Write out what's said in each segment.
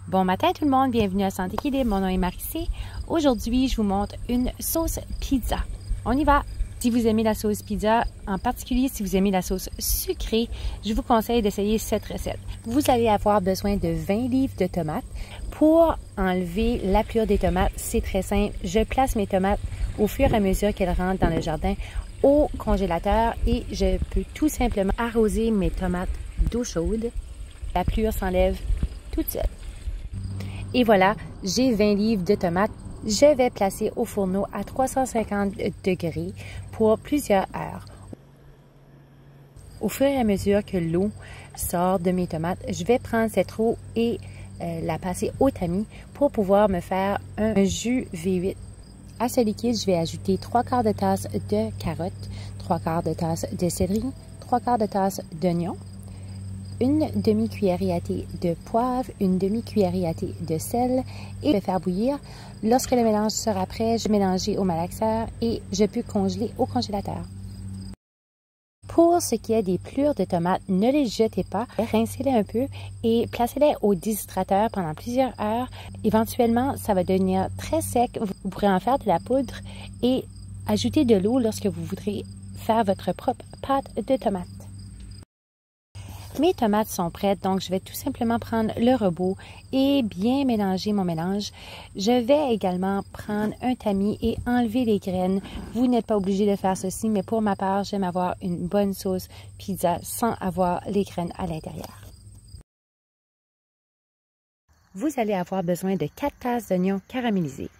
Bon matin tout le monde, bienvenue à Santé Équilibre, mon nom est Marie-C. Aujourd'hui, je vous montre une sauce pizza. On y va! Si vous aimez la sauce pizza, en particulier si vous aimez la sauce sucrée, je vous conseille d'essayer cette recette. Vous allez avoir besoin de 20 livres de tomates. Pour enlever la pelure des tomates, c'est très simple. Je place mes tomates au fur et à mesure qu'elles rentrent dans le jardin au congélateur et je peux tout simplement arroser mes tomates d'eau chaude. La pelure s'enlève toute seule. Et voilà, j'ai 20 livres de tomates. Je vais placer au fourneau à 350 degrés pour plusieurs heures. Au fur et à mesure que l'eau sort de mes tomates, je vais prendre cette eau et la passer au tamis pour pouvoir me faire un jus V8. À ce liquide, je vais ajouter 3/4 de tasse de carottes, 3/4 de tasse de céleri, 3/4 de tasse d'oignon, une demi-cuillerée à thé de poivre, une demi-cuillerée à thé de sel et je vais faire bouillir. Lorsque le mélange sera prêt, je vais mélanger au malaxeur et je peux congeler au congélateur. Pour ce qui est des pelures de tomates, ne les jetez pas, rincez-les un peu et placez-les au déshydrateur pendant plusieurs heures. Éventuellement, ça va devenir très sec. Vous pourrez en faire de la poudre et ajouter de l'eau lorsque vous voudrez faire votre propre pâte de tomates. Mes tomates sont prêtes, donc je vais tout simplement prendre le robot et bien mélanger mon mélange. Je vais également prendre un tamis et enlever les graines. Vous n'êtes pas obligé de faire ceci, mais pour ma part, j'aime avoir une bonne sauce pizza sans avoir les graines à l'intérieur. Vous allez avoir besoin de 4 tasses d'oignons caramélisés,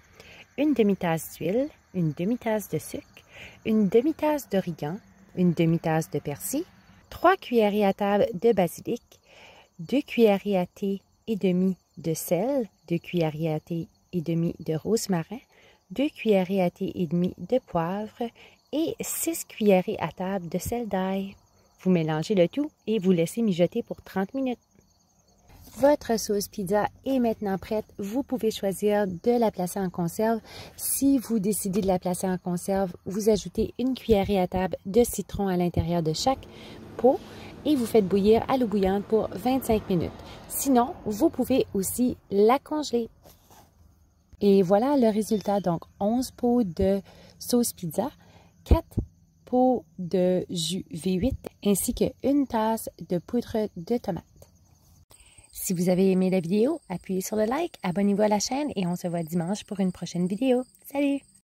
une demi-tasse d'huile, une demi-tasse de sucre, une demi-tasse d'origan, une demi-tasse de persil, 3 cuillerées à table de basilic, 2 cuillerées à thé et demi de sel, 2 cuillerées à thé et demi de rosmarin, 2 cuillerées à thé et demi de poivre et 6 cuillerées à table de sel d'ail. Vous mélangez le tout et vous laissez mijoter pour 30 minutes. Votre sauce pizza est maintenant prête. Vous pouvez choisir de la placer en conserve. Si vous décidez de la placer en conserve, vous ajoutez une cuillerée à table de citron à l'intérieur de chaque pot et vous faites bouillir à l'eau bouillante pour 25 minutes. Sinon, vous pouvez aussi la congeler. Et voilà le résultat. Donc, 11 pots de sauce pizza, 4 pots de jus V8 ainsi qu'une tasse de poudre de tomate. Si vous avez aimé la vidéo, appuyez sur le like, abonnez-vous à la chaîne et on se voit dimanche pour une prochaine vidéo. Salut!